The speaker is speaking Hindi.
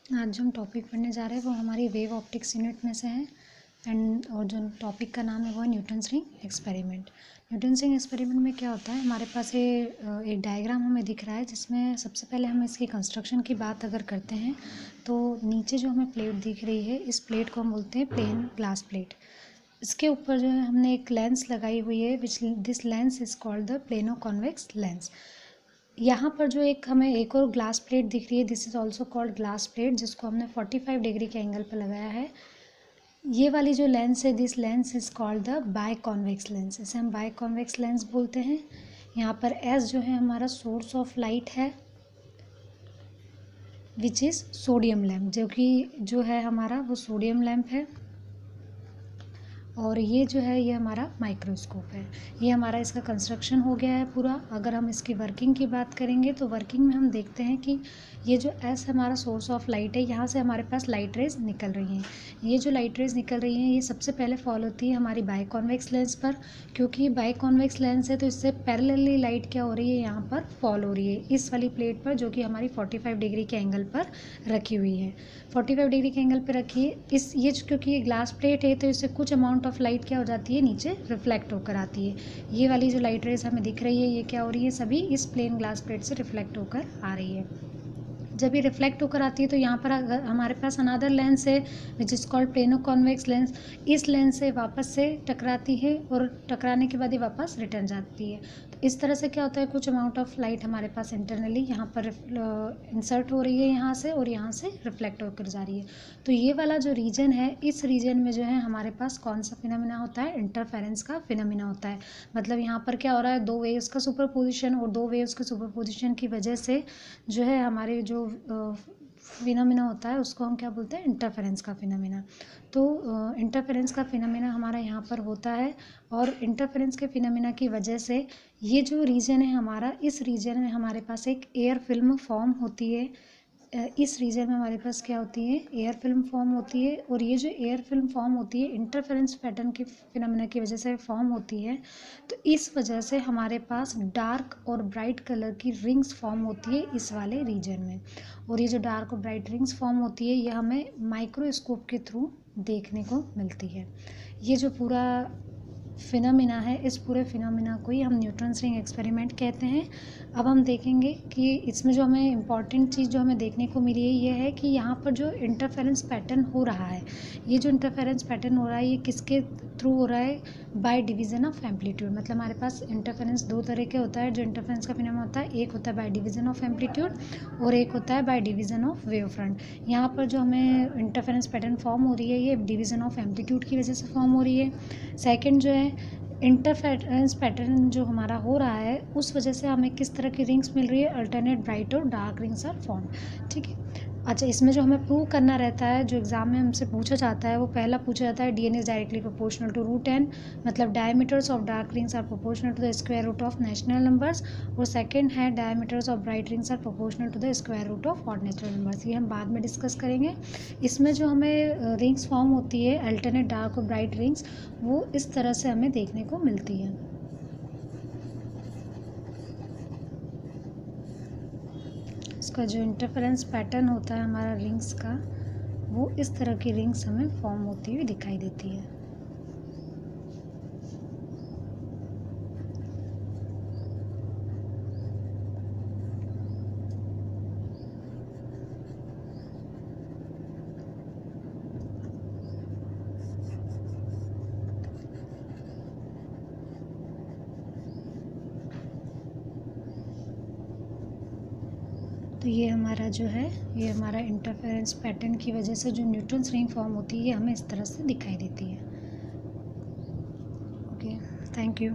आज जो हम टॉपिक पढ़ने जा रहे हैं वो हमारी वेव ऑप्टिक्स यूनिट में से है और जो टॉपिक का नाम है वो है Newton's ring experiment. Newton's ring experiment में क्या होता है, हमारे पास ये एक डायग्राम हमें दिख रहा है जिसमें सबसे पहले हम इसकी कंस्ट्रक्शन की बात अगर करते हैं तो नीचे जो हमें प्लेट दिख रही है इस प्लेट को हम बोलते हैं प्लेन ग्लास प्लेट। इसके ऊपर जो है हमने एक लेंस लगाई हुई है which this lens is called the plano convex lens. यहाँ पर जो हमें एक और ग्लास प्लेट दिख रही है, this is also called glass plate, जिसको हमने 45 डिग्री के एंगल पर लगाया है। ये वाली जो लेंस है, this lens is called the biconvex lens, इसे हम बाय कॉन्वेक्स लेंस बोलते हैं। यहाँ पर एस जो है हमारा सोर्स ऑफ लाइट है विच इज़ सोडियम लैम्प, जो है हमारा वो सोडियम लैम्प है। और ये जो है ये हमारा माइक्रोस्कोप है। ये हमारा इसका कंस्ट्रक्शन हो गया है पूरा। अगर हम इसकी वर्किंग की बात करेंगे तो वर्किंग में हम देखते हैं कि ये जो एस हमारा सोर्स ऑफ लाइट है, यहाँ से हमारे पास लाइट रेज निकल रही हैं। ये जो लाइट रेज निकल रही हैं ये सबसे पहले फॉल होती है हमारी बाय कॉन्वेक्स लेंस पर, क्योंकि बाय कॉन्वेक्स लेंस है तो इससे पैरेलली लाइट क्या हो रही है, यहाँ पर फॉल हो रही है इस वाली प्लेट पर, जो कि हमारी 45 डिग्री के एंगल पर रखी हुई है। 45 डिग्री के एंगल पर रखी है ये क्योंकि ये ग्लास प्लेट है तो इससे कुछ अमाउंट ऑफ लाइट क्या हो जाती है, नीचे रिफ्लेक्ट होकर आती है। ये वाली जो लाइट रेज हमें दिख रही है ये क्या हो रही है, सभी इस प्लेन ग्लास प्लेट से रिफ्लेक्ट होकर आ रही है। जब ये रिफ्लेक्ट होकर आती है तो यहाँ पर अगर हमारे पास अनदर लेंस है which is called plano convex lens, इस लेंस से वापस से टकराती है और टकराने के बाद ये वापस रिटर्न जाती है। तो इस तरह से क्या होता है, कुछ अमाउंट ऑफ लाइट हमारे पास इंटरनली यहाँ पर इंसर्ट हो रही है यहाँ से, और यहाँ से रिफ्लेक्ट होकर जा रही है। तो ये वाला जो रीजन है, इस रीजन में जो है हमारे पास कौन सा फिनोमिना होता है, इंटरफेरेंस का फिनोमिना होता है। मतलब यहाँ पर क्या हो रहा है, दो वेव्स का सुपरपोजिशन, और दो वेव्स के सुपरपोजिशन की वजह से जो है हमारे जो फिनोमिना होता है उसको हम क्या बोलते हैं, इंटरफेरेंस का फिनोमिना। तो इंटरफेरेंस का फिनोमिना हमारा यहाँ पर होता है, और इंटरफेरेंस के फिनोमिना की वजह से ये जो रीजन है हमारा, इस रीजन में हमारे पास एक एयर फिल्म फॉर्म होती है। इस रीजन में हमारे पास क्या होती है, एयर फिल्म फॉर्म होती है। और ये जो एयर फिल्म फॉर्म होती है इंटरफेरेंस पैटर्न की फिनोमिना की वजह से फॉर्म होती है। तो इस वजह से हमारे पास डार्क और ब्राइट कलर की रिंग्स फॉर्म होती है इस वाले रीजन में। और ये जो डार्क और ब्राइट रिंग्स फॉर्म होती है ये हमें माइक्रोस्कोप के थ्रू देखने को मिलती है। ये जो पूरा फिनोमिना है, इस पूरे फिनोमिना को ही हम न्यूटन्स रिंग एक्सपेरिमेंट कहते हैं। अब हम देखेंगे कि इसमें जो हमें इम्पॉर्टेंट चीज़ जो हमें देखने को मिली है ये है कि यहाँ पर जो इंटरफेरेंस पैटर्न हो रहा है, ये जो इंटरफेरेंस पैटर्न हो रहा है ये किसके थ्रू हो रहा है, बाय डिवीज़न ऑफ एम्पलीट्यूड। मतलब हमारे पास इंटरफेरेंस दो तरह के होता है, जो इंटरफेरेंस का फिनोमिना होता है, एक होता है बाय डिवीज़न ऑफ एम्पलीट्यूड और एक होता है bi division of wave front. यहाँ पर जो हमें इंटरफेरेंस पैटर्न फॉर्म हो रही है ये डिवीज़न ऑफ एम्पलीट्यूड की वजह से फॉर्म हो रही है। सेकेंड जो है इंटरफेरेंस पैटर्न जो हमारा हो रहा है उस वजह से हमें किस तरह की रिंग्स मिल रही है, अल्टरनेट ब्राइट और डार्क रिंग्स आर फॉर्म। ठीक है। अच्छा, इसमें जो हमें प्रूव करना रहता है, जो एग्ज़ाम में हमसे पूछा जाता है, वो पहला पूछा जाता है D N is directly proportional to root N, मतलब diameters of dark rings are proportional to the square root of natural numbers. और सेकंड है diameters of bright rings are proportional to the square root of odd natural numbers. ये हम बाद में डिस्कस करेंगे। इसमें जो हमें रिंग्स फॉर्म होती है अल्टरनेट डार्क और ब्राइट रिंग्स, वो इस तरह से हमें देखने को मिलती है। इसका जो इंटरफेरेंस पैटर्न होता है हमारा रिंग्स का, वो इस तरह की रिंग्स हमें फॉर्म होती हुई दिखाई देती है। तो ये हमारा जो है, ये हमारा इंटरफेरेंस पैटर्न की वजह से जो न्यूटन्स रिंग फॉर्म होती है ये हमें इस तरह से दिखाई देती है। Okay, thank you.